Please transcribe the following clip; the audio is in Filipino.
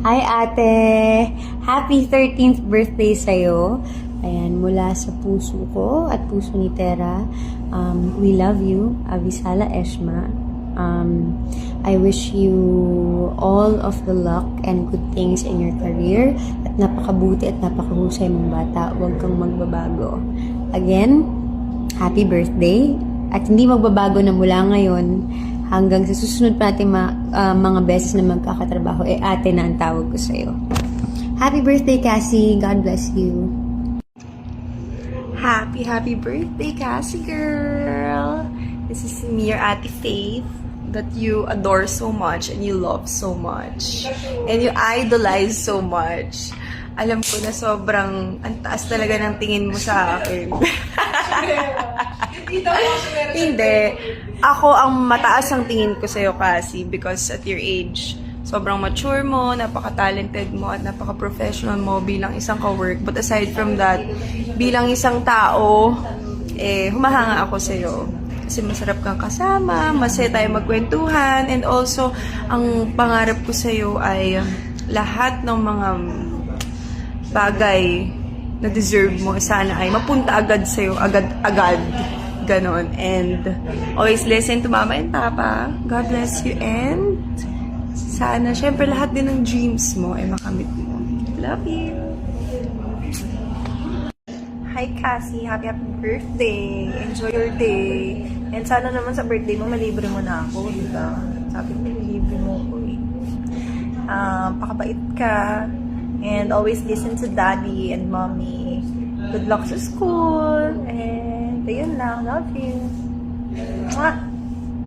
Hi ate! Happy 13th birthday sa'yo. Ayan, mula sa puso ko at puso ni Tera. We love you, Avisala Eshma. I wish you all of the luck and good things in your career. At napakabuti at napakahusay mong bata. Huwag kang magbabago. Again, happy birthday. At hindi magbabago na mula ngayon hanggang sa susunod pa natin mga beses na magkakatrabaho, ate na ang tawag ko sa'yo. Happy birthday, Cassie. God bless you. Happy birthday, Cassie girl! This is me, your Ate Faith, that you adore so much and you love so much. And you idolize so much. Alam ko na sobrang ang taas talaga ng tingin mo sa akin. Hindi. Ako ang mataas ang tingin ko sa'yo, Cassie, because at your age, sobrang mature mo, napaka-talented mo, at napaka-professional mo bilang isang ka-work. But aside from that, bilang isang tao, humahanga ako sa'yo. Kasi masarap kang kasama, masaya tayo magkwentuhan, and also, ang pangarap ko sa'yo ay lahat ng mga bagay na deserve mo, sana ay mapunta agad sa'yo, agad-agad. Ganon. And always listen to Mama and Papa. God bless you. And sana, syempre lahat din ng dreams mo ay makamit mo. Love you. Hi Cassie, happy birthday. Enjoy your day. And sana naman sa birthday mo, malibre mo na ako, di ba? Sabi ko, malibre mo ako eh. Pakabait ka. And always listen to Daddy and Mommy. Good luck sa school. And ayun lang. Love you. Mwah!